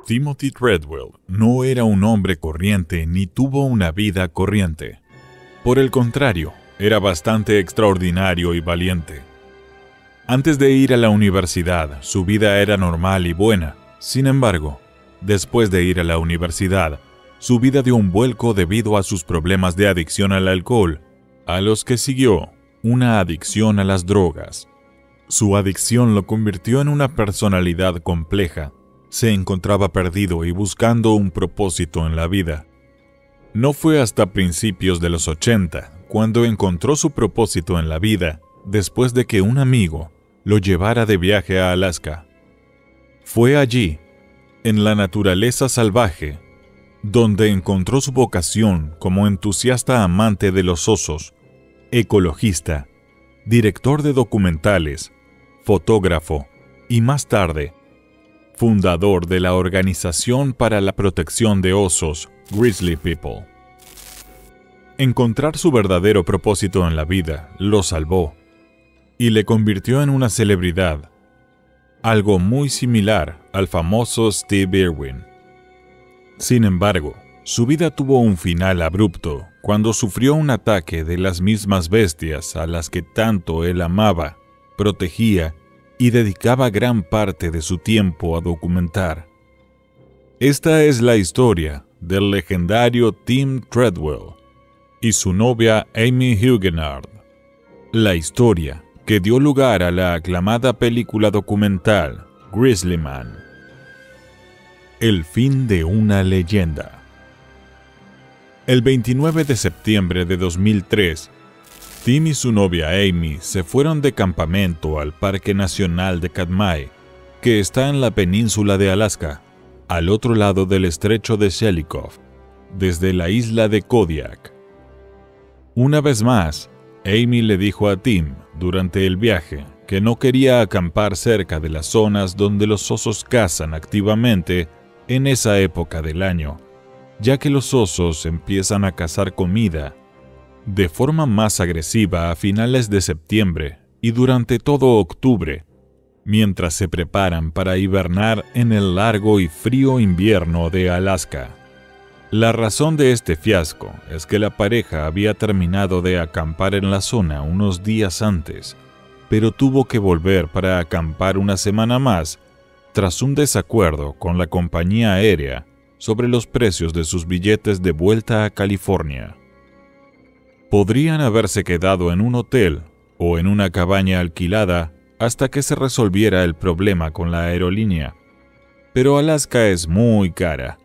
Timothy Treadwell no era un hombre corriente ni tuvo una vida corriente. Por el contrario, era bastante extraordinario y valiente. Antes de ir a la universidad, su vida era normal y buena. Sin embargo, después de ir a la universidad, su vida dio un vuelco debido a sus problemas de adicción al alcohol, a los que siguió una adicción a las drogas. Su adicción lo convirtió en una personalidad compleja. Se encontraba perdido y buscando un propósito en la vida. No fue hasta principios de los 80 cuando encontró su propósito en la vida, después de que un amigo lo llevara de viaje a Alaska. Fue allí, en la naturaleza salvaje, donde encontró su vocación como entusiasta amante de los osos, ecologista, director de documentales, fotógrafo y más tarde, fundador de la Organización para la Protección de Osos, Grizzly People. Encontrar su verdadero propósito en la vida lo salvó y le convirtió en una celebridad, algo muy similar al famoso Steve Irwin. Sin embargo, su vida tuvo un final abrupto cuando sufrió un ataque de las mismas bestias a las que tanto él amaba, protegía y dedicaba gran parte de su tiempo a documentar. Esta es la historia del legendario Tim Treadwell y su novia Amy Huguenard. La historia que dio lugar a la aclamada película documental Grizzly Man. El fin de una leyenda. El 29 de septiembre de 2003, Tim y su novia Amy se fueron de campamento al Parque Nacional de Katmai, que está en la península de Alaska, al otro lado del estrecho de Shelikof, desde la isla de Kodiak. Una vez más, Amy le dijo a Tim durante el viaje que no quería acampar cerca de las zonas donde los osos cazan activamente en esa época del año, ya que los osos empiezan a cazar comida de forma más agresiva a finales de septiembre y durante todo octubre, mientras se preparan para hibernar en el largo y frío invierno de Alaska. La razón de este fiasco es que la pareja había terminado de acampar en la zona unos días antes, pero tuvo que volver para acampar una semana más tras un desacuerdo con la compañía aérea sobre los precios de sus billetes de vuelta a California. Podrían haberse quedado en un hotel o en una cabaña alquilada hasta que se resolviera el problema con la aerolínea, pero Alaska es muy cara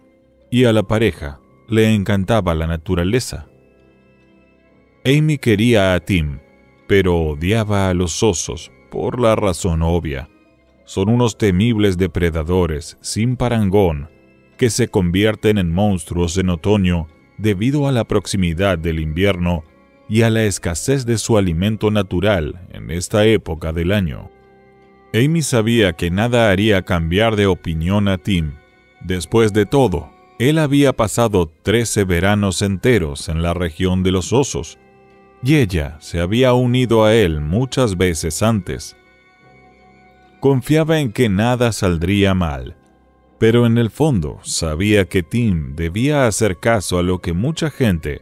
y a la pareja le encantaba la naturaleza. Amy quería a Tim, pero odiaba a los osos por la razón obvia. Son unos temibles depredadores sin parangón que se convierten en monstruos en otoño debido a la proximidad del invierno y a la escasez de su alimento natural en esta época del año. Amy sabía que nada haría cambiar de opinión a Tim. Después de todo, él había pasado 13 veranos enteros en la región de los osos, y ella se había unido a él muchas veces antes. Confiaba en que nada saldría mal, pero en el fondo sabía que Tim debía hacer caso a lo que mucha gente,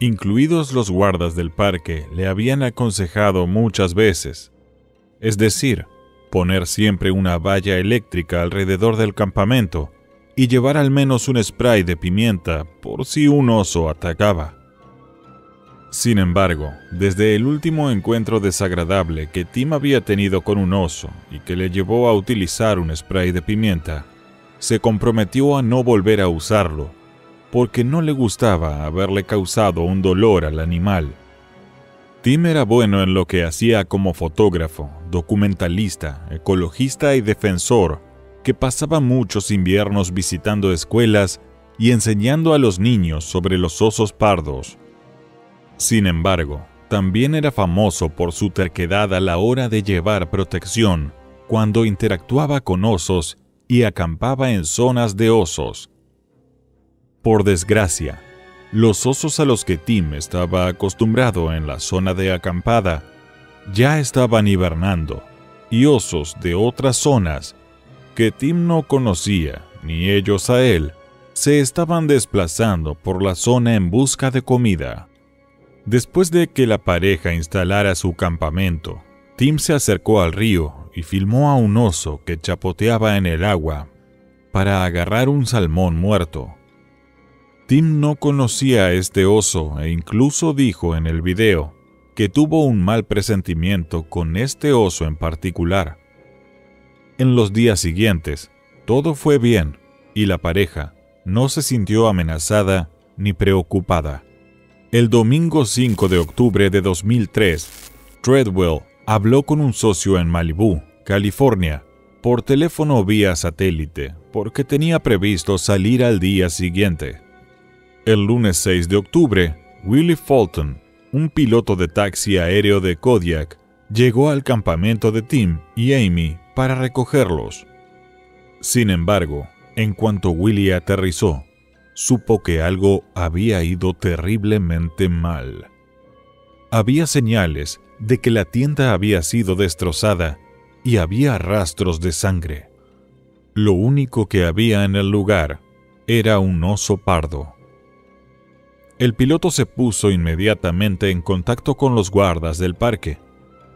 incluidos los guardas del parque, le habían aconsejado muchas veces, es decir, poner siempre una valla eléctrica alrededor del campamento y llevar al menos un spray de pimienta por si un oso atacaba. Sin embargo, desde el último encuentro desagradable que Tim había tenido con un oso y que le llevó a utilizar un spray de pimienta, se comprometió a no volver a usarlo, porque no le gustaba haberle causado un dolor al animal. Tim era bueno en lo que hacía como fotógrafo, documentalista, ecologista y defensor, que pasaba muchos inviernos visitando escuelas y enseñando a los niños sobre los osos pardos. Sin embargo, también era famoso por su terquedad a la hora de llevar protección cuando interactuaba con osos y acampaba en zonas de osos. Por desgracia, los osos a los que Tim estaba acostumbrado en la zona de acampada ya estaban hibernando, y osos de otras zonas que Tim no conocía ni ellos a él, se estaban desplazando por la zona en busca de comida. Después de que la pareja instalara su campamento, Tim se acercó al río y filmó a un oso que chapoteaba en el agua para agarrar un salmón muerto. Tim no conocía a este oso e incluso dijo en el video que tuvo un mal presentimiento con este oso en particular. En los días siguientes, todo fue bien y la pareja no se sintió amenazada ni preocupada. El domingo 5 de octubre de 2003, Treadwell habló con un socio en Malibú, California, por teléfono vía satélite, porque tenía previsto salir al día siguiente. El lunes 6 de octubre, Willie Fulton, un piloto de taxi aéreo de Kodiak, llegó al campamento de Tim y Amy para recogerlos. Sin embargo, en cuanto Willie aterrizó, supo que algo había ido terriblemente mal. Había señales de que la tienda había sido destrozada y había rastros de sangre. Lo único que había en el lugar era un oso pardo. El piloto se puso inmediatamente en contacto con los guardas del parque,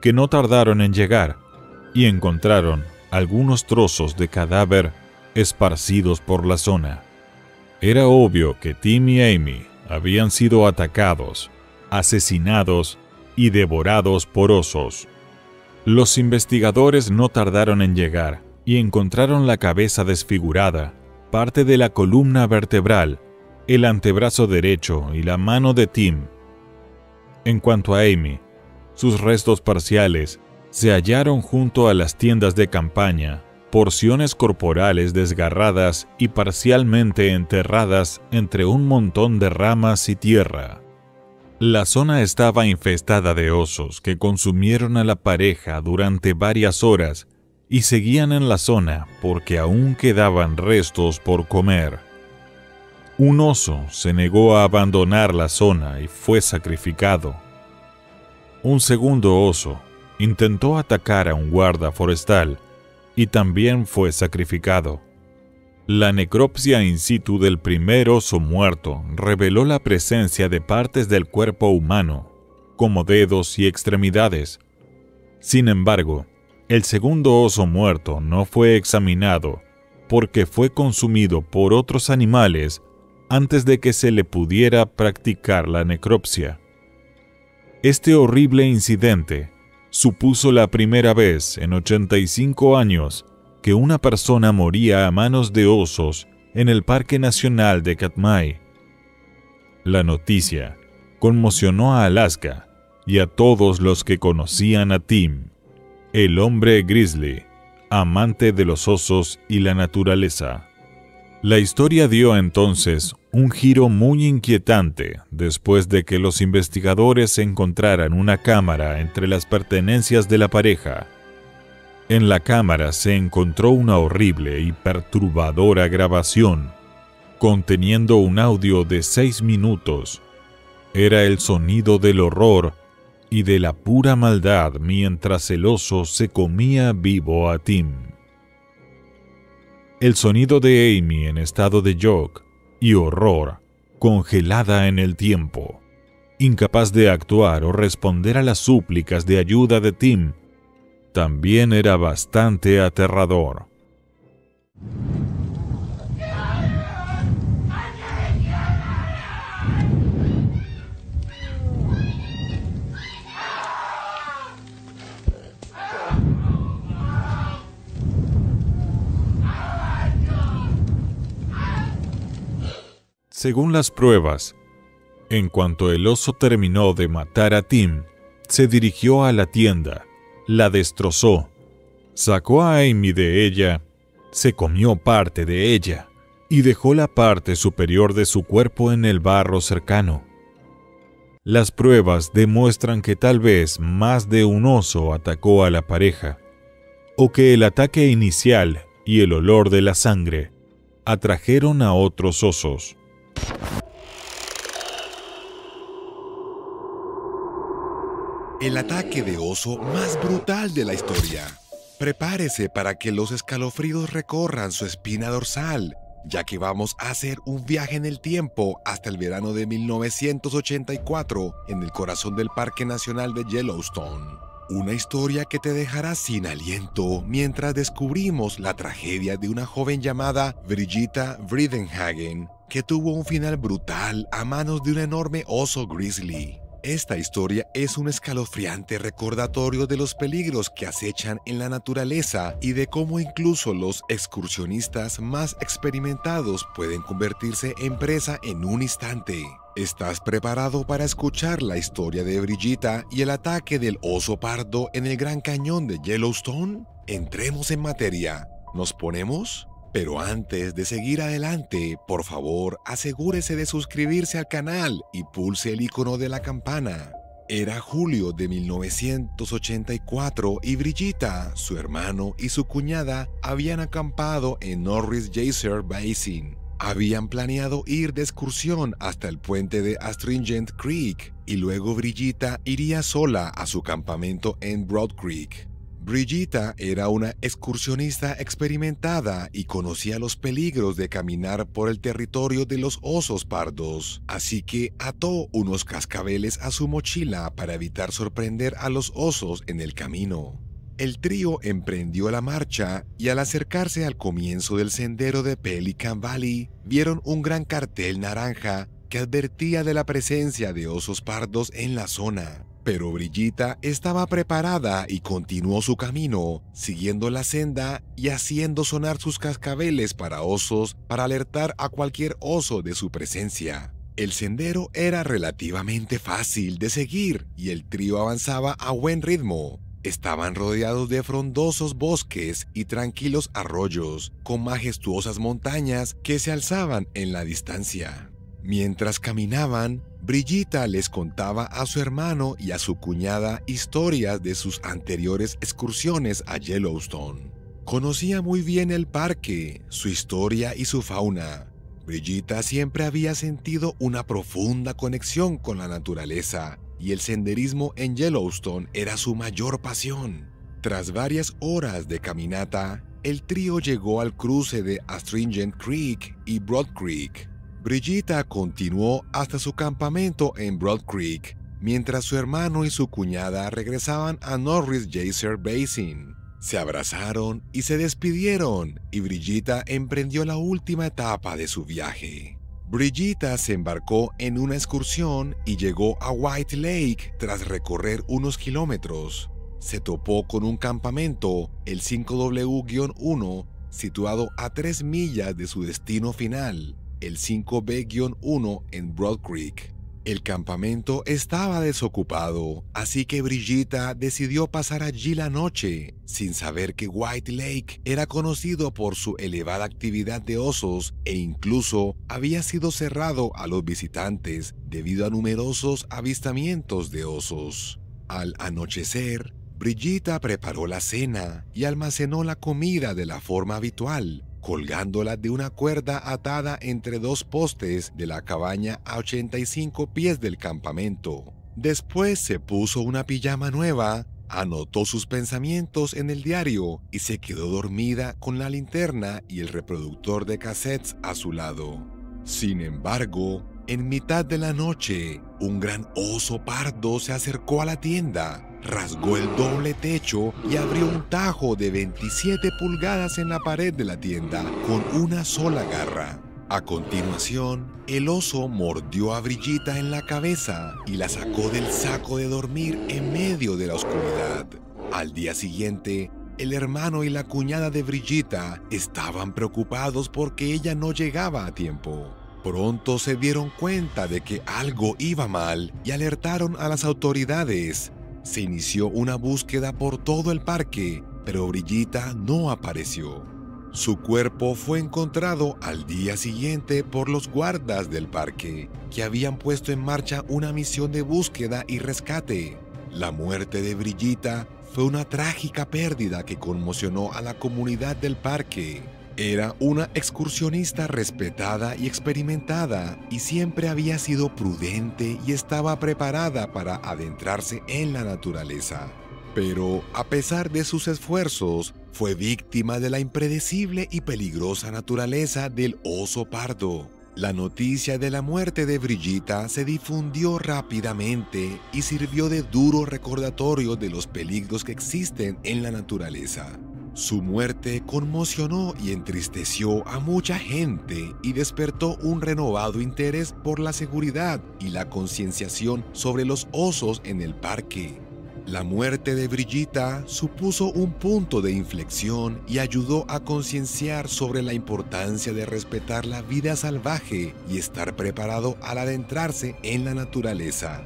que no tardaron en llegar, y encontraron algunos trozos de cadáver esparcidos por la zona. Era obvio que Tim y Amy habían sido atacados, asesinados y devorados por osos. Los investigadores no tardaron en llegar y encontraron la cabeza desfigurada, parte de la columna vertebral, el antebrazo derecho y la mano de Tim. En cuanto a Amy, sus restos parciales se hallaron junto a las tiendas de campaña, porciones corporales desgarradas y parcialmente enterradas entre un montón de ramas y tierra. La zona estaba infestada de osos que consumieron a la pareja durante varias horas y seguían en la zona porque aún quedaban restos por comer. Un oso se negó a abandonar la zona y fue sacrificado. Un segundo oso intentó atacar a un guarda forestal y también fue sacrificado. La necropsia in situ del primer oso muerto reveló la presencia de partes del cuerpo humano, como dedos y extremidades. Sin embargo, el segundo oso muerto no fue examinado porque fue consumido por otros animales antes de que se le pudiera practicar la necropsia. Este horrible incidente supuso la primera vez en 85 años que una persona moría a manos de osos en el Parque Nacional de Katmai. La noticia conmocionó a Alaska y a todos los que conocían a Tim, el hombre grizzly, amante de los osos y la naturaleza. La historia dio entonces un giro muy inquietante después de que los investigadores encontraran una cámara entre las pertenencias de la pareja. En la cámara se encontró una horrible y perturbadora grabación, conteniendo un audio de 6 minutos. Era el sonido del horror y de la pura maldad mientras el oso se comía vivo a Tim. El sonido de Amy en estado de shock y horror, congelada en el tiempo, incapaz de actuar o responder a las súplicas de ayuda de Tim, también era bastante aterrador. Según las pruebas, en cuanto el oso terminó de matar a Tim, se dirigió a la tienda, la destrozó, sacó a Amy de ella, se comió parte de ella y dejó la parte superior de su cuerpo en el barro cercano. Las pruebas demuestran que tal vez más de un oso atacó a la pareja, o que el ataque inicial y el olor de la sangre atrajeron a otros osos. El ataque de oso más brutal de la historia. Prepárese para que los escalofríos recorran su espina dorsal, ya que vamos a hacer un viaje en el tiempo hasta el verano de 1984 en el corazón del Parque Nacional de Yellowstone. Una historia que te dejará sin aliento mientras descubrimos la tragedia de una joven llamada Brigitta Vredenhagen, que tuvo un final brutal a manos de un enorme oso grizzly. Esta historia es un escalofriante recordatorio de los peligros que acechan en la naturaleza y de cómo incluso los excursionistas más experimentados pueden convertirse en presa en un instante. ¿Estás preparado para escuchar la historia de Brigitta y el ataque del oso pardo en el Gran Cañón de Yellowstone? Entremos en materia. ¿Nos ponemos? Pero antes de seguir adelante, por favor, asegúrese de suscribirse al canal y pulse el icono de la campana. Era julio de 1984 y Brigitta, su hermano y su cuñada habían acampado en Norris Geyser Basin. Habían planeado ir de excursión hasta el puente de Astringent Creek y luego Brigitta iría sola a su campamento en Broad Creek. Brigitta era una excursionista experimentada y conocía los peligros de caminar por el territorio de los osos pardos, así que ató unos cascabeles a su mochila para evitar sorprender a los osos en el camino. El trío emprendió la marcha y al acercarse al comienzo del sendero de Pelican Valley, vieron un gran cartel naranja que advertía de la presencia de osos pardos en la zona. Pero Brigitta estaba preparada y continuó su camino, siguiendo la senda y haciendo sonar sus cascabeles para osos para alertar a cualquier oso de su presencia. El sendero era relativamente fácil de seguir y el trío avanzaba a buen ritmo. Estaban rodeados de frondosos bosques y tranquilos arroyos, con majestuosas montañas que se alzaban en la distancia. Mientras caminaban, Brigitta les contaba a su hermano y a su cuñada historias de sus anteriores excursiones a Yellowstone. Conocía muy bien el parque, su historia y su fauna. Brigitta siempre había sentido una profunda conexión con la naturaleza y el senderismo en Yellowstone era su mayor pasión. Tras varias horas de caminata, el trío llegó al cruce de Astringent Creek y Broad Creek. Brigitta continuó hasta su campamento en Broad Creek, mientras su hermano y su cuñada regresaban a Norris Geyser Basin. Se abrazaron y se despidieron, y Brigitta emprendió la última etapa de su viaje. Brigitta se embarcó en una excursión y llegó a White Lake tras recorrer unos kilómetros. Se topó con un campamento, el 5W-1, situado a 3 millas de su destino final, el 5B-1 en Broad Creek. El campamento estaba desocupado, así que Brigitta decidió pasar allí la noche, sin saber que White Lake era conocido por su elevada actividad de osos e incluso había sido cerrado a los visitantes debido a numerosos avistamientos de osos. Al anochecer, Brigitta preparó la cena y almacenó la comida de la forma habitual, colgándola de una cuerda atada entre 2 postes de la cabaña a 85 pies del campamento. Después se puso una pijama nueva, anotó sus pensamientos en el diario y se quedó dormida con la linterna y el reproductor de cassettes a su lado. Sin embargo, en mitad de la noche, un gran oso pardo se acercó a la tienda, rasgó el doble techo y abrió un tajo de 27 pulgadas en la pared de la tienda con una sola garra. A continuación, el oso mordió a Brigitta en la cabeza y la sacó del saco de dormir en medio de la oscuridad. Al día siguiente, el hermano y la cuñada de Brigitta estaban preocupados porque ella no llegaba a tiempo. Pronto se dieron cuenta de que algo iba mal y alertaron a las autoridades. Se inició una búsqueda por todo el parque, pero Brigitta no apareció. Su cuerpo fue encontrado al día siguiente por los guardas del parque, que habían puesto en marcha una misión de búsqueda y rescate. La muerte de Brigitta fue una trágica pérdida que conmocionó a la comunidad del parque. Era una excursionista respetada y experimentada y siempre había sido prudente y estaba preparada para adentrarse en la naturaleza. Pero, a pesar de sus esfuerzos, fue víctima de la impredecible y peligrosa naturaleza del oso pardo. La noticia de la muerte de Brigitta se difundió rápidamente y sirvió de duro recordatorio de los peligros que existen en la naturaleza. Su muerte conmocionó y entristeció a mucha gente y despertó un renovado interés por la seguridad y la concienciación sobre los osos en el parque. La muerte de Brigitta supuso un punto de inflexión y ayudó a concienciar sobre la importancia de respetar la vida salvaje y estar preparado al adentrarse en la naturaleza.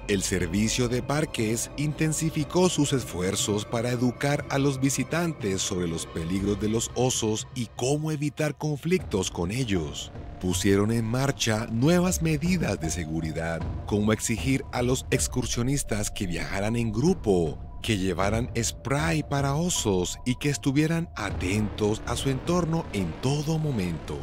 El servicio de parques intensificó sus esfuerzos para educar a los visitantes sobre los peligros de los osos y cómo evitar conflictos con ellos. Pusieron en marcha nuevas medidas de seguridad, como exigir a los excursionistas que viajaran en grupo, que llevaran spray para osos y que estuvieran atentos a su entorno en todo momento.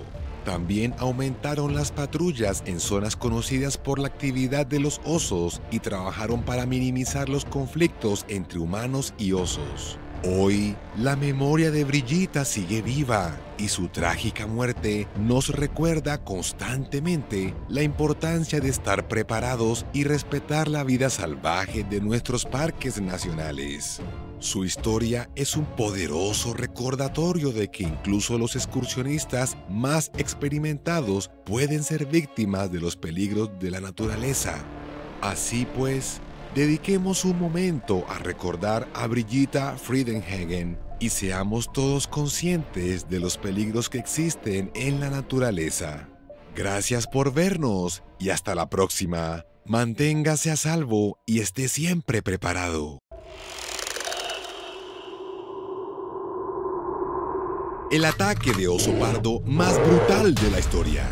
También aumentaron las patrullas en zonas conocidas por la actividad de los osos y trabajaron para minimizar los conflictos entre humanos y osos. Hoy, la memoria de Brigitta sigue viva y su trágica muerte nos recuerda constantemente la importancia de estar preparados y respetar la vida salvaje de nuestros parques nacionales. Su historia es un poderoso recordatorio de que incluso los excursionistas más experimentados pueden ser víctimas de los peligros de la naturaleza. Así pues, dediquemos un momento a recordar a Brigitta Friedenhagen y seamos todos conscientes de los peligros que existen en la naturaleza. Gracias por vernos y hasta la próxima. Manténgase a salvo y esté siempre preparado. El ataque de oso pardo más brutal de la historia.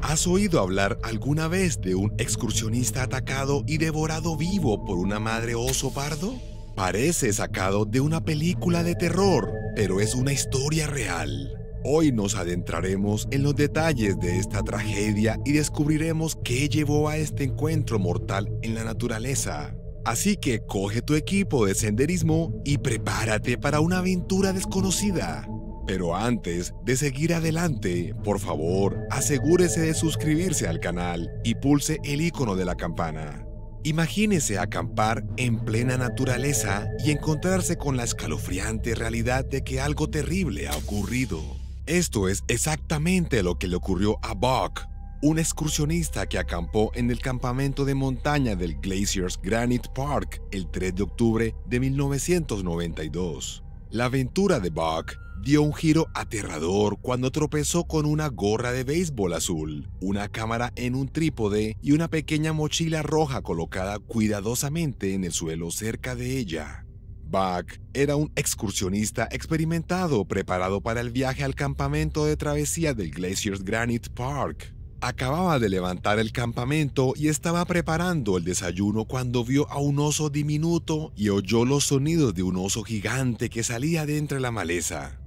¿Has oído hablar alguna vez de un excursionista atacado y devorado vivo por una madre oso pardo? Parece sacado de una película de terror, pero es una historia real. Hoy nos adentraremos en los detalles de esta tragedia y descubriremos qué llevó a este encuentro mortal en la naturaleza. Así que coge tu equipo de senderismo y prepárate para una aventura desconocida. Pero antes de seguir adelante, por favor, asegúrese de suscribirse al canal y pulse el icono de la campana. Imagínese acampar en plena naturaleza y encontrarse con la escalofriante realidad de que algo terrible ha ocurrido. Esto es exactamente lo que le ocurrió a Buck, un excursionista que acampó en el campamento de montaña del Glaciers Granite Park el 3 de octubre de 1992. La aventura de Buck dio un giro aterrador cuando tropezó con una gorra de béisbol azul, una cámara en un trípode y una pequeña mochila roja colocada cuidadosamente en el suelo cerca de ella. Buck era un excursionista experimentado preparado para el viaje al campamento de travesía del Glaciers Granite Park. Acababa de levantar el campamento y estaba preparando el desayuno cuando vio a un oso diminuto y oyó los sonidos de un oso gigante que salía de entre la maleza.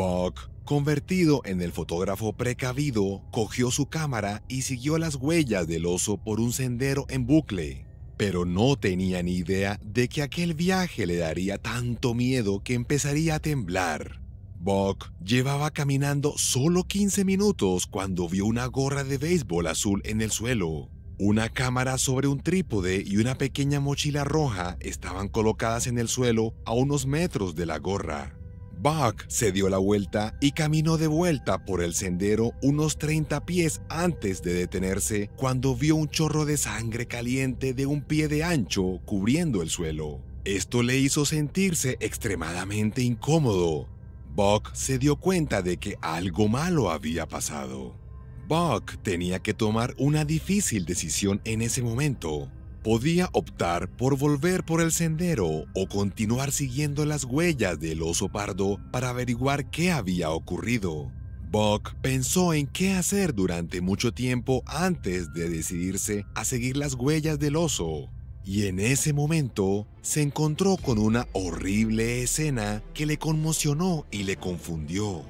Buck, convertido en el fotógrafo precavido, cogió su cámara y siguió las huellas del oso por un sendero en bucle. Pero no tenía ni idea de que aquel viaje le daría tanto miedo que empezaría a temblar. Buck llevaba caminando solo 15 minutos cuando vio una gorra de béisbol azul en el suelo. Una cámara sobre un trípode y una pequeña mochila roja estaban colocadas en el suelo a unos metros de la gorra. Buck se dio la vuelta y caminó de vuelta por el sendero unos 30 pies antes de detenerse cuando vio un chorro de sangre caliente de un pie de ancho cubriendo el suelo. Esto le hizo sentirse extremadamente incómodo. Buck se dio cuenta de que algo malo había pasado. Buck tenía que tomar una difícil decisión en ese momento. Podía optar por volver por el sendero o continuar siguiendo las huellas del oso pardo para averiguar qué había ocurrido. Buck pensó en qué hacer durante mucho tiempo antes de decidirse a seguir las huellas del oso. Y en ese momento se encontró con una horrible escena que le conmocionó y le confundió.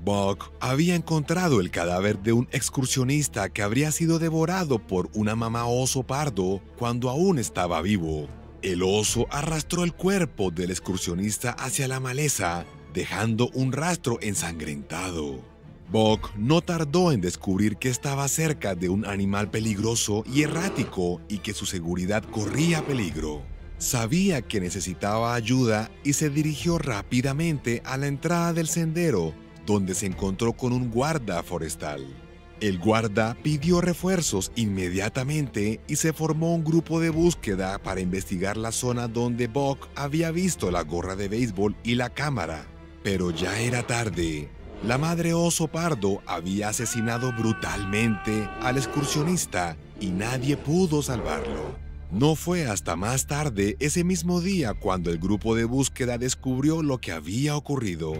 Buck había encontrado el cadáver de un excursionista que habría sido devorado por una mamá oso pardo cuando aún estaba vivo. El oso arrastró el cuerpo del excursionista hacia la maleza, dejando un rastro ensangrentado. Buck no tardó en descubrir que estaba cerca de un animal peligroso y errático y que su seguridad corría peligro. Sabía que necesitaba ayuda y se dirigió rápidamente a la entrada del sendero, donde se encontró con un guarda forestal. El guarda pidió refuerzos inmediatamente y se formó un grupo de búsqueda para investigar la zona donde Buck había visto la gorra de béisbol y la cámara. Pero ya era tarde. La madre oso pardo había asesinado brutalmente al excursionista y nadie pudo salvarlo. No fue hasta más tarde ese mismo día cuando el grupo de búsqueda descubrió lo que había ocurrido.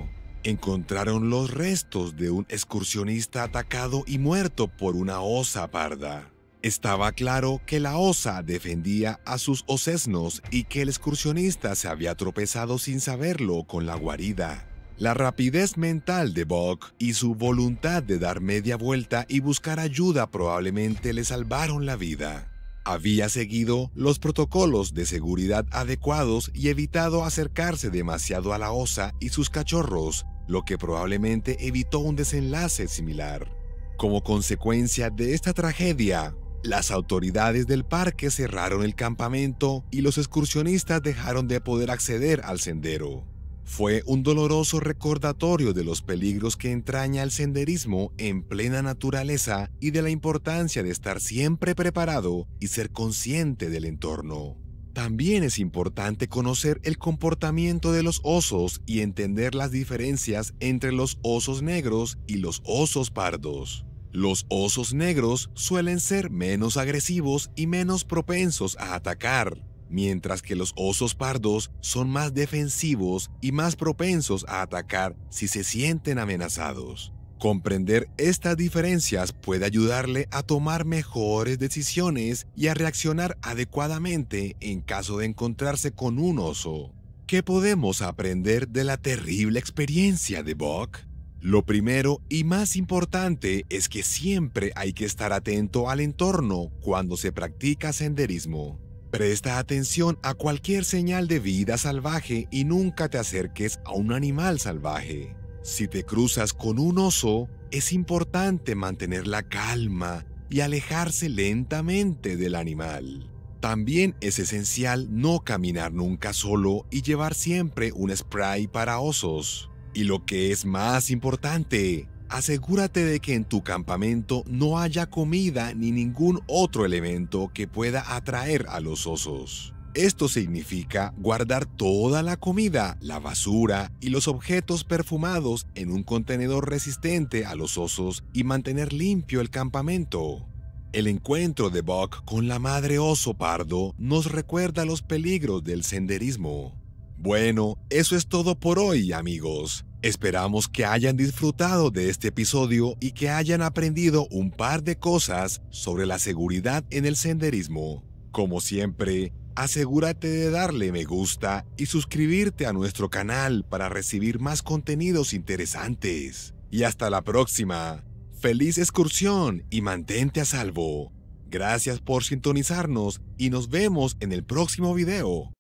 Encontraron los restos de un excursionista atacado y muerto por una osa parda. Estaba claro que la osa defendía a sus osesnos y que el excursionista se había tropezado sin saberlo con la guarida. La rapidez mental de Buck y su voluntad de dar media vuelta y buscar ayuda probablemente le salvaron la vida. Había seguido los protocolos de seguridad adecuados y evitado acercarse demasiado a la osa y sus cachorros, lo que probablemente evitó un desenlace similar. Como consecuencia de esta tragedia, las autoridades del parque cerraron el campamento y los excursionistas dejaron de poder acceder al sendero. Fue un doloroso recordatorio de los peligros que entraña el senderismo en plena naturaleza y de la importancia de estar siempre preparado y ser consciente del entorno. También es importante conocer el comportamiento de los osos y entender las diferencias entre los osos negros y los osos pardos. Los osos negros suelen ser menos agresivos y menos propensos a atacar, mientras que los osos pardos son más defensivos y más propensos a atacar si se sienten amenazados. Comprender estas diferencias puede ayudarle a tomar mejores decisiones y a reaccionar adecuadamente en caso de encontrarse con un oso. ¿Qué podemos aprender de la terrible experiencia de Buck? Lo primero y más importante es que siempre hay que estar atento al entorno cuando se practica senderismo. Presta atención a cualquier señal de vida salvaje y nunca te acerques a un animal salvaje. Si te cruzas con un oso, es importante mantener la calma y alejarse lentamente del animal. También es esencial no caminar nunca solo y llevar siempre un spray para osos. Y lo que es más importante, asegúrate de que en tu campamento no haya comida ni ningún otro elemento que pueda atraer a los osos. Esto significa guardar toda la comida, la basura y los objetos perfumados en un contenedor resistente a los osos y mantener limpio el campamento. El encuentro de Buck con la madre oso pardo nos recuerda los peligros del senderismo. Bueno, eso es todo por hoy, amigos. Esperamos que hayan disfrutado de este episodio y que hayan aprendido un par de cosas sobre la seguridad en el senderismo. Como siempre, asegúrate de darle me gusta y suscribirte a nuestro canal para recibir más contenidos interesantes. Y hasta la próxima. ¡Feliz excursión y mantente a salvo! Gracias por sintonizarnos y nos vemos en el próximo video.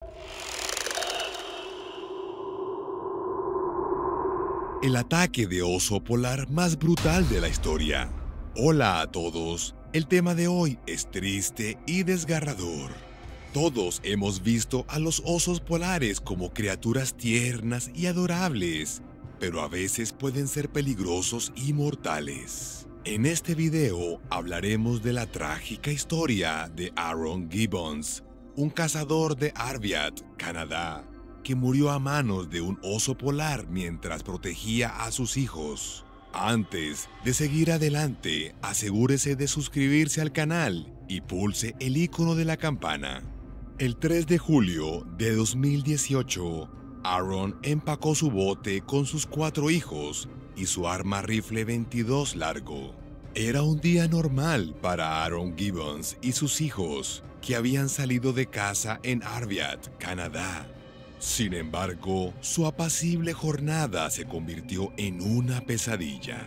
El ataque de oso polar más brutal de la historia. Hola a todos, el tema de hoy es triste y desgarrador. Todos hemos visto a los osos polares como criaturas tiernas y adorables, pero a veces pueden ser peligrosos y mortales. En este video hablaremos de la trágica historia de Aaron Gibbons, un cazador de Arviat, Canadá, que murió a manos de un oso polar mientras protegía a sus hijos. Antes de seguir adelante, asegúrese de suscribirse al canal y pulse el icono de la campana. El 3 de julio de 2018, Aaron empacó su bote con sus 4 hijos y su arma rifle 22 largo. Era un día normal para Aaron Gibbons y sus hijos, que habían salido de casa en Arviat, Canadá. Sin embargo, su apacible jornada se convirtió en una pesadilla.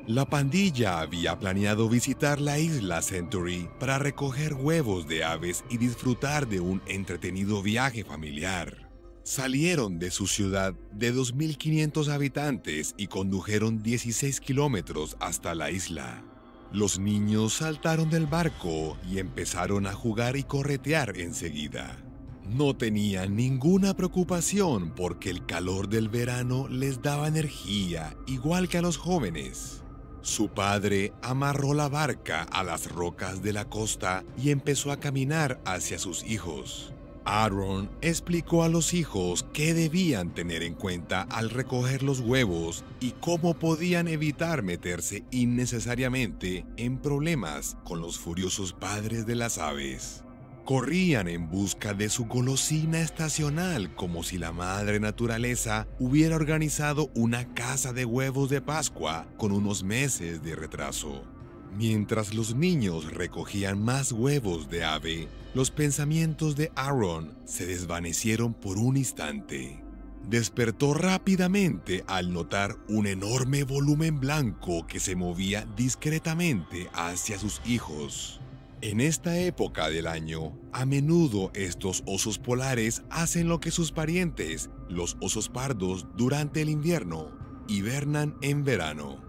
La pandilla había planeado visitar la isla Century para recoger huevos de aves y disfrutar de un entretenido viaje familiar. Salieron de su ciudad de 2.500 habitantes y condujeron 16 kilómetros hasta la isla. Los niños saltaron del barco y empezaron a jugar y corretear enseguida. No tenían ninguna preocupación porque el calor del verano les daba energía igual que a los jóvenes. Su padre amarró la barca a las rocas de la costa y empezó a caminar hacia sus hijos. Aaron explicó a los hijos qué debían tener en cuenta al recoger los huevos y cómo podían evitar meterse innecesariamente en problemas con los furiosos padres de las aves. Corrían en busca de su golosina estacional como si la madre naturaleza hubiera organizado una caza de huevos de Pascua con unos meses de retraso. Mientras los niños recogían más huevos de ave, los pensamientos de Aaron se desvanecieron por un instante. Despertó rápidamente al notar un enorme volumen blanco que se movía discretamente hacia sus hijos. En esta época del año, a menudo estos osos polares hacen lo que sus parientes, los osos pardos, durante el invierno, hibernan en verano.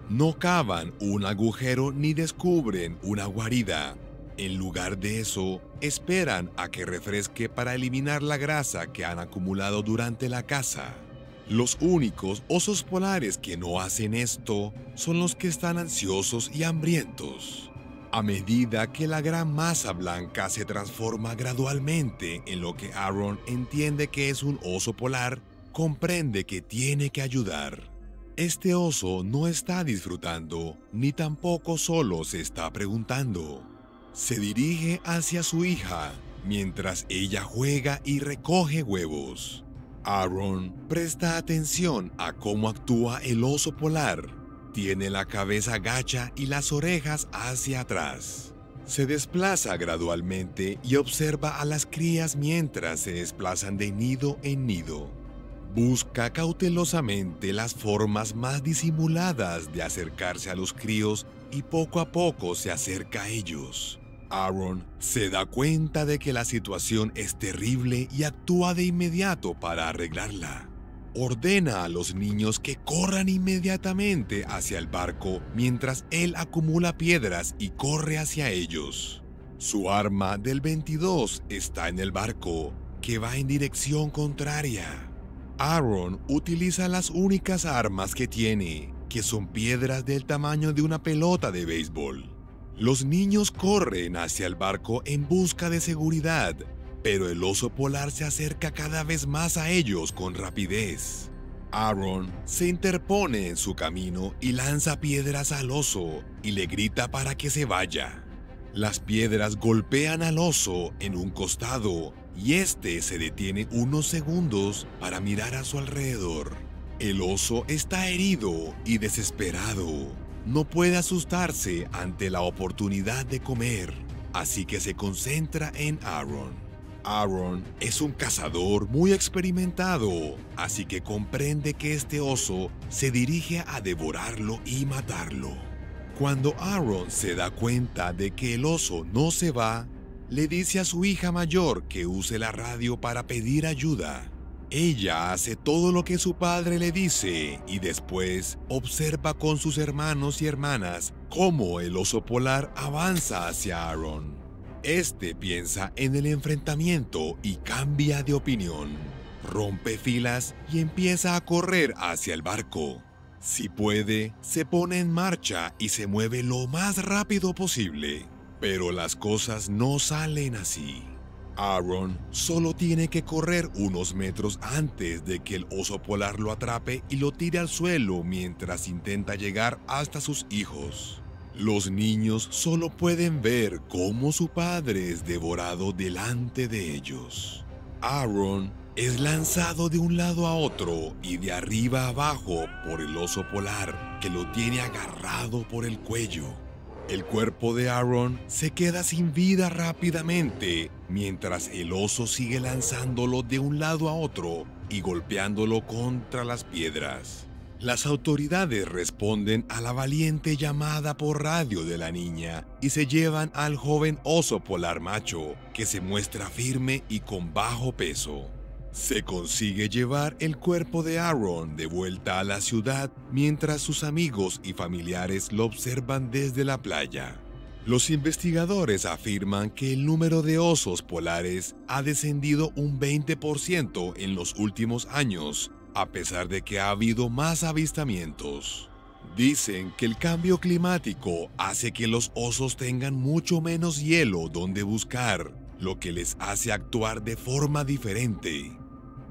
No cavan un agujero ni descubren una guarida. En lugar de eso, esperan a que refresque para eliminar la grasa que han acumulado durante la caza. Los únicos osos polares que no hacen esto son los que están ansiosos y hambrientos. A medida que la gran masa blanca se transforma gradualmente en lo que Aaron entiende que es un oso polar, comprende que tiene que ayudar. Este oso no está disfrutando, ni tampoco solo se está preguntando. Se dirige hacia su hija, mientras ella juega y recoge huevos. Aaron presta atención a cómo actúa el oso polar. Tiene la cabeza gacha y las orejas hacia atrás. Se desplaza gradualmente y observa a las crías mientras se desplazan de nido en nido. Busca cautelosamente las formas más disimuladas de acercarse a los críos y poco a poco se acerca a ellos. Aaron se da cuenta de que la situación es terrible y actúa de inmediato para arreglarla. Ordena a los niños que corran inmediatamente hacia el barco mientras él acumula piedras y corre hacia ellos. Su arma del 22 está en el barco, que va en dirección contraria. Aaron utiliza las únicas armas que tiene, que son piedras del tamaño de una pelota de béisbol. Los niños corren hacia el barco en busca de seguridad, pero el oso polar se acerca cada vez más a ellos con rapidez. Aaron se interpone en su camino y lanza piedras al oso y le grita para que se vaya. Las piedras golpean al oso en un costado y este se detiene unos segundos para mirar a su alrededor. El oso está herido y desesperado. No puede asustarse ante la oportunidad de comer, así que se concentra en Aaron. Aaron es un cazador muy experimentado, así que comprende que este oso se dirige a devorarlo y matarlo. Cuando Aaron se da cuenta de que el oso no se va, le dice a su hija mayor que use la radio para pedir ayuda. Ella hace todo lo que su padre le dice y después observa con sus hermanos y hermanas cómo el oso polar avanza hacia Aaron. Este piensa en el enfrentamiento y cambia de opinión. Rompe filas y empieza a correr hacia el barco. Si puede, se pone en marcha y se mueve lo más rápido posible. Pero las cosas no salen así. Aaron solo tiene que correr unos metros antes de que el oso polar lo atrape y lo tire al suelo mientras intenta llegar hasta sus hijos. Los niños solo pueden ver cómo su padre es devorado delante de ellos. Aaron es lanzado de un lado a otro y de arriba a abajo por el oso polar, que lo tiene agarrado por el cuello. El cuerpo de Aaron se queda sin vida rápidamente, mientras el oso sigue lanzándolo de un lado a otro y golpeándolo contra las piedras. Las autoridades responden a la valiente llamada por radio de la niña y se llevan al joven oso polar macho, que se muestra firme y con bajo peso. Se consigue llevar el cuerpo de Aaron de vuelta a la ciudad mientras sus amigos y familiares lo observan desde la playa. Los investigadores afirman que el número de osos polares ha descendido un 20% en los últimos años, a pesar de que ha habido más avistamientos. Dicen que el cambio climático hace que los osos tengan mucho menos hielo donde buscar, lo que les hace actuar de forma diferente.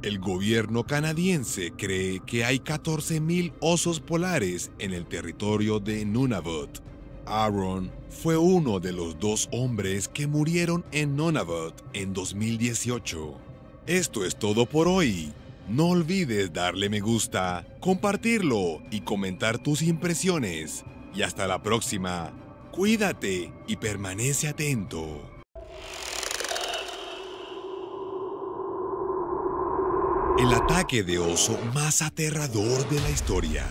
El gobierno canadiense cree que hay 14,000 osos polares en el territorio de Nunavut. Aaron fue uno de los 2 hombres que murieron en Nunavut en 2018. Esto es todo por hoy. No olvides darle me gusta, compartirlo y comentar tus impresiones. Y hasta la próxima. Cuídate y permanece atento. El ataque de oso más aterrador de la historia.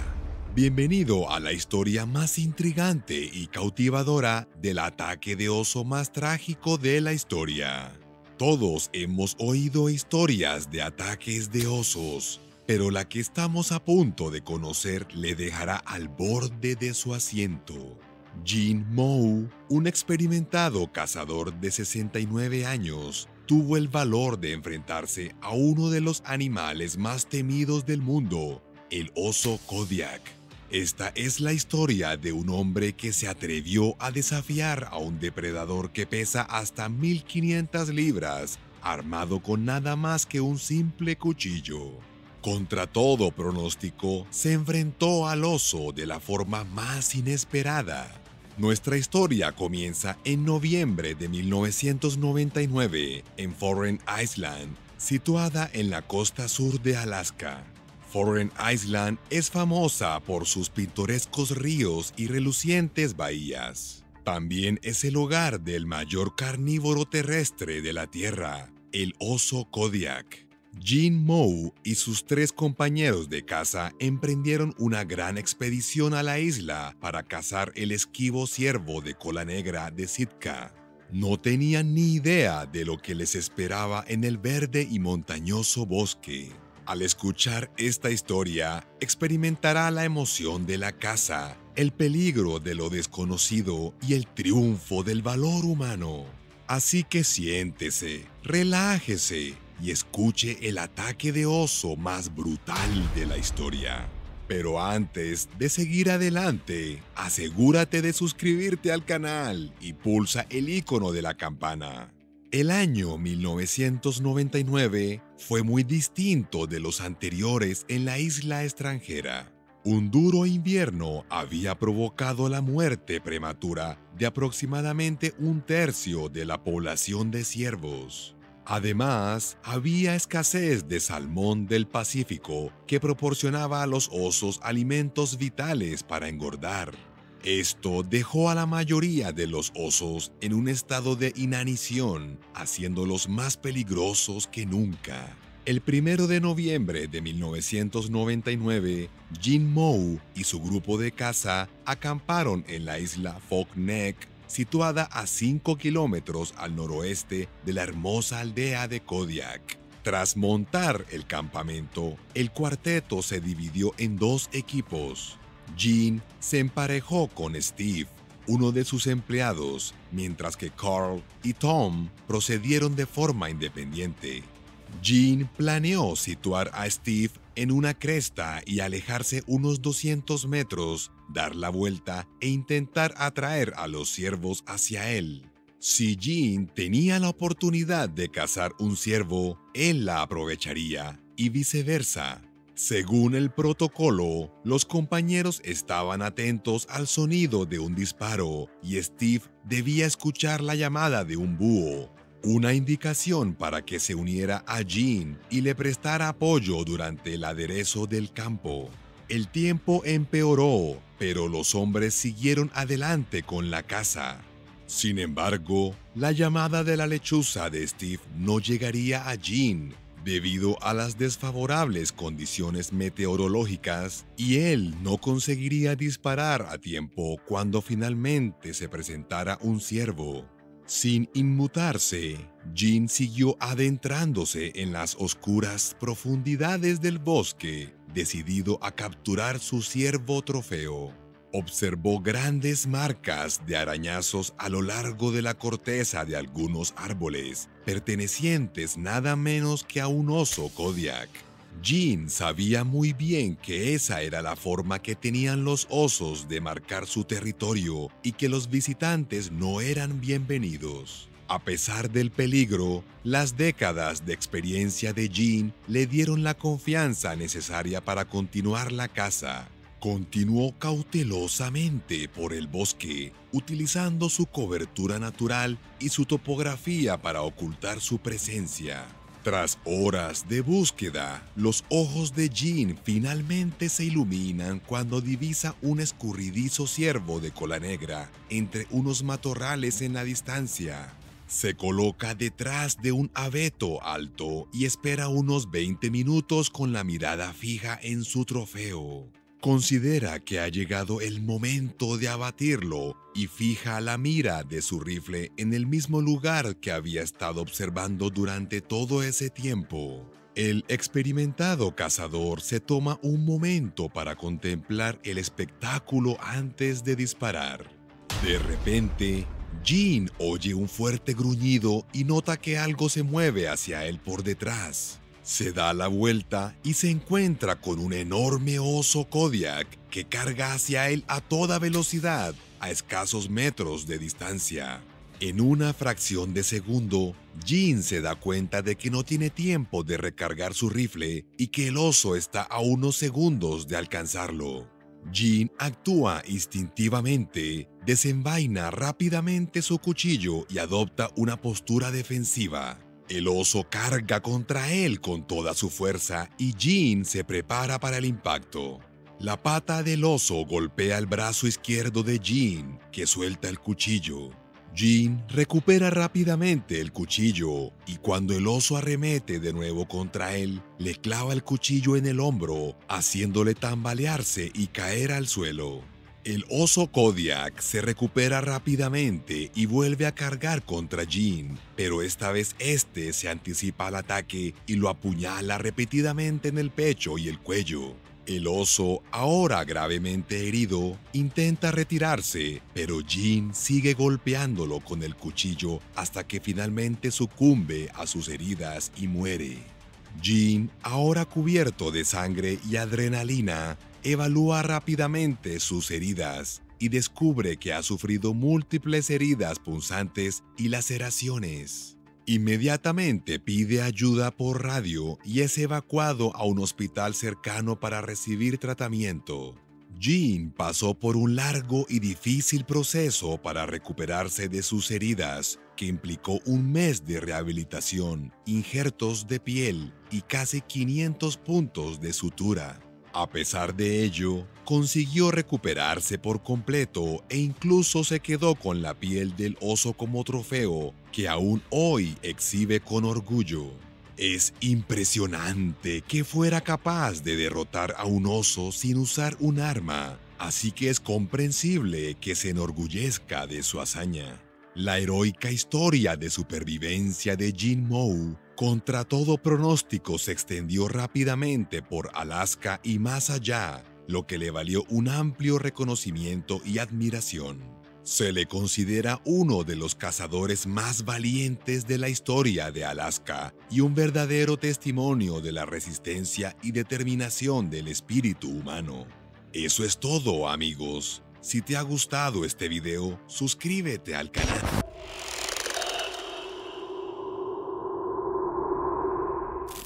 Bienvenido a la historia más intrigante y cautivadora del ataque de oso más trágico de la historia. Todos hemos oído historias de ataques de osos, pero la que estamos a punto de conocer le dejará al borde de su asiento. Gene Moe, un experimentado cazador de 69 años, tuvo el valor de enfrentarse a uno de los animales más temidos del mundo, el oso Kodiak. Esta es la historia de un hombre que se atrevió a desafiar a un depredador que pesa hasta 1,500 libras, armado con nada más que un simple cuchillo. Contra todo pronóstico, se enfrentó al oso de la forma más inesperada. Nuestra historia comienza en noviembre de 1999 en Foreign Island, situada en la costa sur de Alaska. Foreign Island es famosa por sus pintorescos ríos y relucientes bahías. También es el hogar del mayor carnívoro terrestre de la Tierra, el oso Kodiak. Gene Moe y sus 3 compañeros de caza emprendieron una gran expedición a la isla para cazar el esquivo ciervo de cola negra de Sitka. No tenían ni idea de lo que les esperaba en el verde y montañoso bosque. Al escuchar esta historia, experimentará la emoción de la caza, el peligro de lo desconocido y el triunfo del valor humano. Así que siéntese, relájese y escuche el ataque de oso más brutal de la historia. Pero antes de seguir adelante, asegúrate de suscribirte al canal y pulsa el icono de la campana. El año 1999 fue muy distinto de los anteriores en la isla extranjera. Un duro invierno había provocado la muerte prematura de aproximadamente 1/3 de la población de ciervos. Además, había escasez de salmón del Pacífico que proporcionaba a los osos alimentos vitales para engordar. Esto dejó a la mayoría de los osos en un estado de inanición, haciéndolos más peligrosos que nunca. El 1 de noviembre de 1999, Gene Moe y su grupo de caza acamparon en la isla Fog Neck, situada a 5 kilómetros al noroeste de la hermosa aldea de Kodiak. Tras montar el campamento, el cuarteto se dividió en 2 equipos. Gene se emparejó con Steve, uno de sus empleados, mientras que Carl y Tom procedieron de forma independiente. Gene planeó situar a Steve en una cresta y alejarse unos 200 metros, dar la vuelta e intentar atraer a los ciervos hacia él. Si Gene tenía la oportunidad de cazar un ciervo, él la aprovecharía, y viceversa. Según el protocolo, los compañeros estaban atentos al sonido de un disparo y Steve debía escuchar la llamada de un búho, una indicación para que se uniera a Gene y le prestara apoyo durante el aderezo del campo. El tiempo empeoró, pero los hombres siguieron adelante con la caza. Sin embargo, la llamada de la lechuza de Steve no llegaría a Gene, debido a las desfavorables condiciones meteorológicas, y él no conseguiría disparar a tiempo cuando finalmente se presentara un ciervo. Sin inmutarse, Jean siguió adentrándose en las oscuras profundidades del bosque, decidido a capturar su ciervo trofeo. Observó grandes marcas de arañazos a lo largo de la corteza de algunos árboles, pertenecientes nada menos que a un oso Kodiak. Jean sabía muy bien que esa era la forma que tenían los osos de marcar su territorio y que los visitantes no eran bienvenidos. A pesar del peligro, las décadas de experiencia de Jean le dieron la confianza necesaria para continuar la caza. Continuó cautelosamente por el bosque, utilizando su cobertura natural y su topografía para ocultar su presencia. Tras horas de búsqueda, los ojos de Jean finalmente se iluminan cuando divisa un escurridizo ciervo de cola negra entre unos matorrales en la distancia. Se coloca detrás de un abeto alto y espera unos 20 minutos con la mirada fija en su trofeo. Considera que ha llegado el momento de abatirlo y fija la mira de su rifle en el mismo lugar que había estado observando durante todo ese tiempo. El experimentado cazador se toma un momento para contemplar el espectáculo antes de disparar. De repente, Jean oye un fuerte gruñido y nota que algo se mueve hacia él por detrás. Se da la vuelta y se encuentra con un enorme oso Kodiak que carga hacia él a toda velocidad, a escasos metros de distancia. En una fracción de segundo, Jean se da cuenta de que no tiene tiempo de recargar su rifle y que el oso está a unos segundos de alcanzarlo. Jean actúa instintivamente, desenvaina rápidamente su cuchillo y adopta una postura defensiva. El oso carga contra él con toda su fuerza y Jean se prepara para el impacto. La pata del oso golpea el brazo izquierdo de Jean, que suelta el cuchillo. Jean recupera rápidamente el cuchillo y cuando el oso arremete de nuevo contra él, le clava el cuchillo en el hombro, haciéndole tambalearse y caer al suelo. El oso Kodiak se recupera rápidamente y vuelve a cargar contra Jean, pero esta vez este se anticipa al ataque y lo apuñala repetidamente en el pecho y el cuello. El oso, ahora gravemente herido, intenta retirarse, pero Jean sigue golpeándolo con el cuchillo hasta que finalmente sucumbe a sus heridas y muere. Jean, ahora cubierto de sangre y adrenalina, evalúa rápidamente sus heridas y descubre que ha sufrido múltiples heridas punzantes y laceraciones. Inmediatamente pide ayuda por radio y es evacuado a un hospital cercano para recibir tratamiento. Jean pasó por un largo y difícil proceso para recuperarse de sus heridas, que implicó un mes de rehabilitación, injertos de piel y casi 500 puntos de sutura. A pesar de ello, consiguió recuperarse por completo e incluso se quedó con la piel del oso como trofeo, que aún hoy exhibe con orgullo. Es impresionante que fuera capaz de derrotar a un oso sin usar un arma, así que es comprensible que se enorgullezca de su hazaña. La heroica historia de supervivencia de Jean Moe, contra todo pronóstico, se extendió rápidamente por Alaska y más allá, lo que le valió un amplio reconocimiento y admiración. Se le considera uno de los cazadores más valientes de la historia de Alaska y un verdadero testimonio de la resistencia y determinación del espíritu humano. Eso es todo, amigos. Si te ha gustado este video, suscríbete al canal.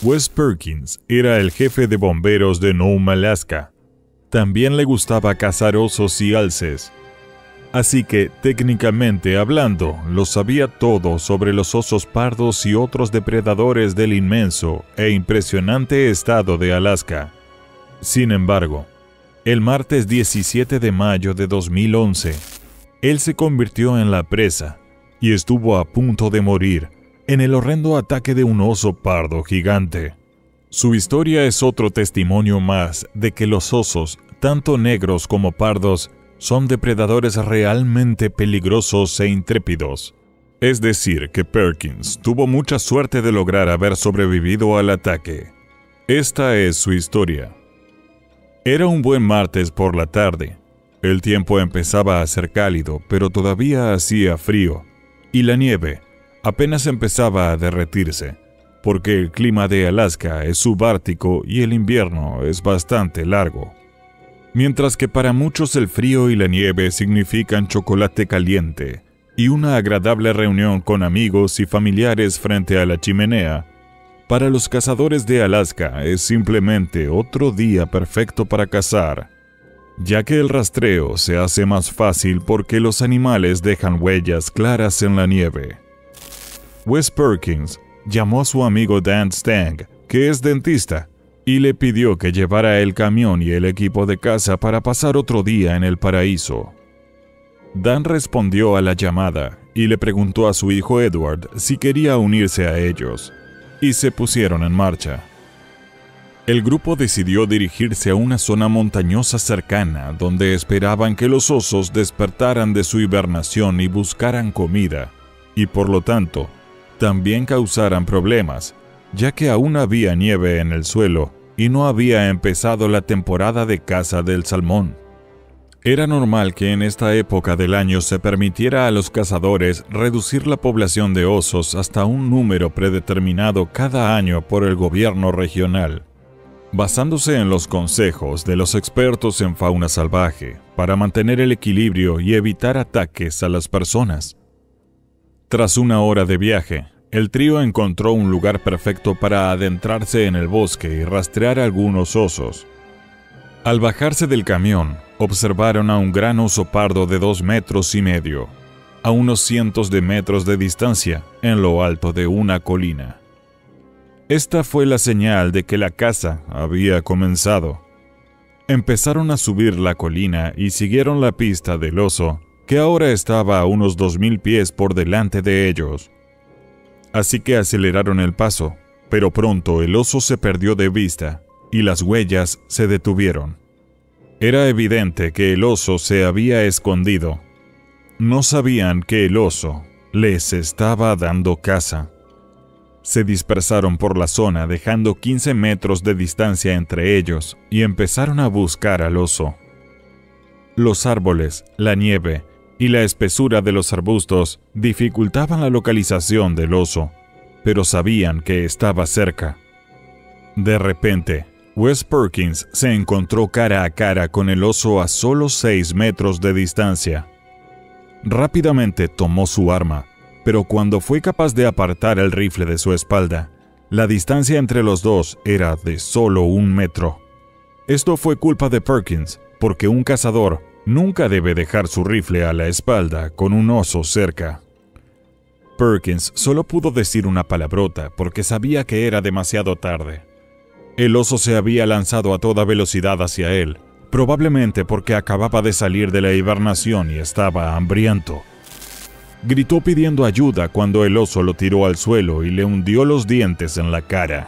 Wes Perkins era el jefe de bomberos de Nome, Alaska. También le gustaba cazar osos y alces. Así que, técnicamente hablando, lo sabía todo sobre los osos pardos y otros depredadores del inmenso e impresionante estado de Alaska. Sin embargo, el martes 17 de mayo de 2011, él se convirtió en la presa y estuvo a punto de morir en el horrendo ataque de un oso pardo gigante. Su historia es otro testimonio más de que los osos, tanto negros como pardos, son depredadores realmente peligrosos e intrépidos. Es decir, que Perkins tuvo mucha suerte de lograr haber sobrevivido al ataque. Esta es su historia. Era un buen martes por la tarde. El tiempo empezaba a ser cálido, pero todavía hacía frío, y la nieve apenas empezaba a derretirse, porque el clima de Alaska es subártico y el invierno es bastante largo. Mientras que para muchos el frío y la nieve significan chocolate caliente y una agradable reunión con amigos y familiares frente a la chimenea, para los cazadores de Alaska es simplemente otro día perfecto para cazar, ya que el rastreo se hace más fácil porque los animales dejan huellas claras en la nieve. Wes Perkins llamó a su amigo Dan Stang, que es dentista, y le pidió que llevara el camión y el equipo de caza para pasar otro día en el paraíso. Dan respondió a la llamada y le preguntó a su hijo Edward si quería unirse a ellos, y se pusieron en marcha. El grupo decidió dirigirse a una zona montañosa cercana donde esperaban que los osos despertaran de su hibernación y buscaran comida, y por lo tanto, también causaran problemas, ya que aún había nieve en el suelo y no había empezado la temporada de caza del salmón. Era normal que en esta época del año se permitiera a los cazadores reducir la población de osos hasta un número predeterminado cada año por el gobierno regional, basándose en los consejos de los expertos en fauna salvaje para mantener el equilibrio y evitar ataques a las personas. Tras una hora de viaje, el trío encontró un lugar perfecto para adentrarse en el bosque y rastrear algunos osos. Al bajarse del camión, observaron a un gran oso pardo de 2,5 metros, a unos cientos de metros de distancia, en lo alto de una colina. Esta fue la señal de que la caza había comenzado. Empezaron a subir la colina y siguieron la pista del oso, que ahora estaba a unos 2,000 pies por delante de ellos. Así que aceleraron el paso, pero pronto el oso se perdió de vista y las huellas se detuvieron. Era evidente que el oso se había escondido. No sabían que el oso les estaba dando caza. Se dispersaron por la zona dejando 15 metros de distancia entre ellos y empezaron a buscar al oso. Los árboles, la nieve y la espesura de los arbustos dificultaban la localización del oso, pero sabían que estaba cerca. De repente, Wes Perkins se encontró cara a cara con el oso a solo 6 metros de distancia. Rápidamente tomó su arma, pero cuando fue capaz de apartar el rifle de su espalda, la distancia entre los dos era de solo 1 metro. Esto fue culpa de Perkins, porque un cazador nunca debe dejar su rifle a la espalda con un oso cerca. Perkins solo pudo decir una palabrota porque sabía que era demasiado tarde. El oso se había lanzado a toda velocidad hacia él, probablemente porque acababa de salir de la hibernación y estaba hambriento. Gritó pidiendo ayuda cuando el oso lo tiró al suelo y le hundió los dientes en la cara.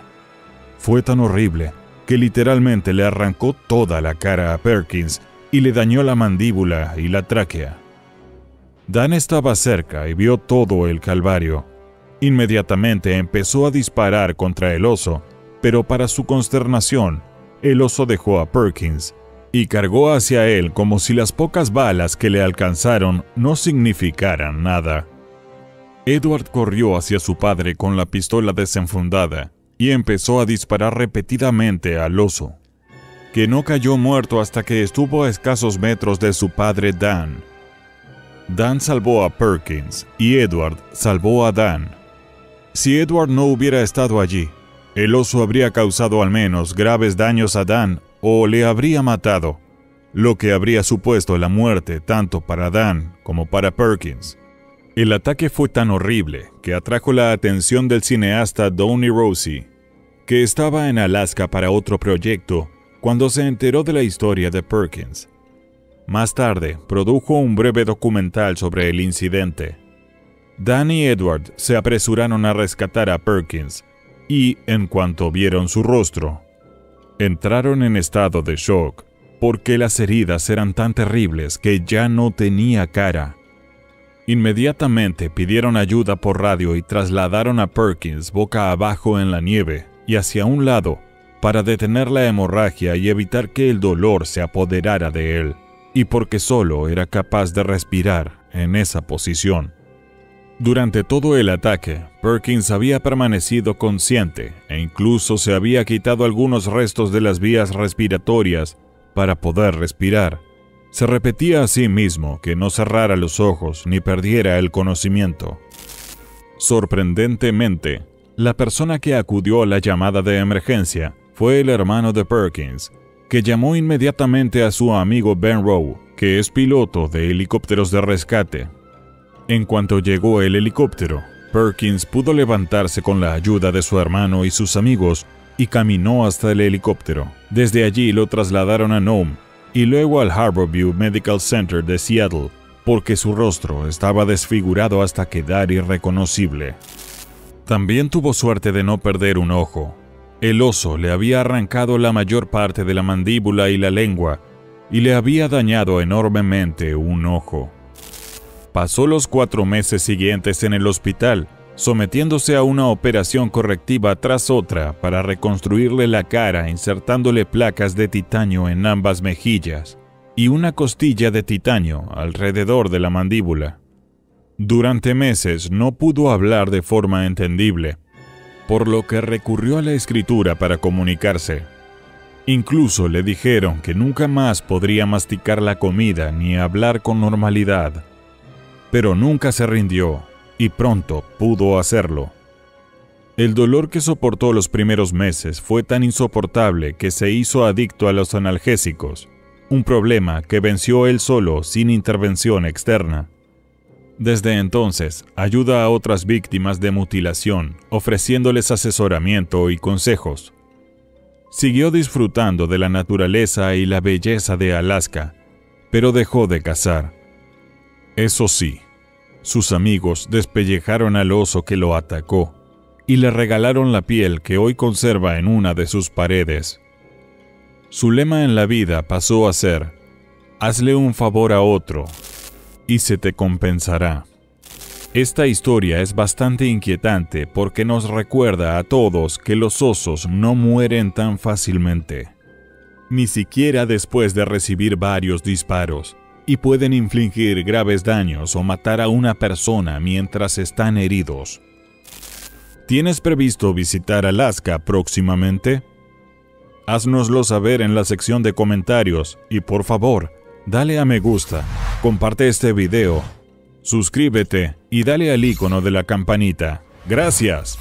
Fue tan horrible que literalmente le arrancó toda la cara a Perkins y le dañó la mandíbula y la tráquea. Dan estaba cerca y vio todo el calvario. Inmediatamente empezó a disparar contra el oso, pero para su consternación, el oso dejó a Perkins y cargó hacia él como si las pocas balas que le alcanzaron no significaran nada. Edward corrió hacia su padre con la pistola desenfundada y empezó a disparar repetidamente al oso, que no cayó muerto hasta que estuvo a escasos metros de su padre Dan. Dan salvó a Perkins y Edward salvó a Dan. Si Edward no hubiera estado allí, el oso habría causado al menos graves daños a Dan o le habría matado, lo que habría supuesto la muerte tanto para Dan como para Perkins. El ataque fue tan horrible que atrajo la atención del cineasta Downey Rossi, que estaba en Alaska para otro proyecto cuando se enteró de la historia de Perkins. Más tarde, produjo un breve documental sobre el incidente. Dan y Edward se apresuraron a rescatar a Perkins y, en cuanto vieron su rostro, entraron en estado de shock porque las heridas eran tan terribles que ya no tenía cara. Inmediatamente pidieron ayuda por radio y trasladaron a Perkins boca abajo en la nieve y hacia un lado para detener la hemorragia y evitar que el dolor se apoderara de él, y porque solo era capaz de respirar en esa posición. Durante todo el ataque, Perkins había permanecido consciente e incluso se había quitado algunos restos de las vías respiratorias para poder respirar. Se repetía a sí mismo que no cerrara los ojos ni perdiera el conocimiento. Sorprendentemente, la persona que acudió a la llamada de emergencia fue el hermano de Perkins, que llamó inmediatamente a su amigo Ben Rowe, que es piloto de helicópteros de rescate. En cuanto llegó el helicóptero, Perkins pudo levantarse con la ayuda de su hermano y sus amigos y caminó hasta el helicóptero. Desde allí lo trasladaron a Nome y luego al Harborview Medical Center de Seattle, porque su rostro estaba desfigurado hasta quedar irreconocible. También tuvo suerte de no perder un ojo. El oso le había arrancado la mayor parte de la mandíbula y la lengua, y le había dañado enormemente un ojo. Pasó los 4 meses siguientes en el hospital, sometiéndose a una operación correctiva tras otra para reconstruirle la cara insertándole placas de titanio en ambas mejillas y una costilla de titanio alrededor de la mandíbula. Durante meses no pudo hablar de forma entendible, por lo que recurrió a la escritura para comunicarse. Incluso le dijeron que nunca más podría masticar la comida ni hablar con normalidad. Pero nunca se rindió y pronto pudo hacerlo. El dolor que soportó los primeros meses fue tan insoportable que se hizo adicto a los analgésicos, un problema que venció él solo sin intervención externa. Desde entonces, ayuda a otras víctimas de mutilación, ofreciéndoles asesoramiento y consejos. Siguió disfrutando de la naturaleza y la belleza de Alaska, pero dejó de cazar. Eso sí, sus amigos despellejaron al oso que lo atacó y le regalaron la piel que hoy conserva en una de sus paredes. Su lema en la vida pasó a ser: hazle un favor a otro y se te compensará. Esta historia es bastante inquietante porque nos recuerda a todos que los osos no mueren tan fácilmente, ni siquiera después de recibir varios disparos, y pueden infligir graves daños o matar a una persona mientras están heridos. ¿Tienes previsto visitar Alaska próximamente? Haznoslo saber en la sección de comentarios y por favor, dale a me gusta, comparte este video, suscríbete y dale al icono de la campanita. ¡Gracias!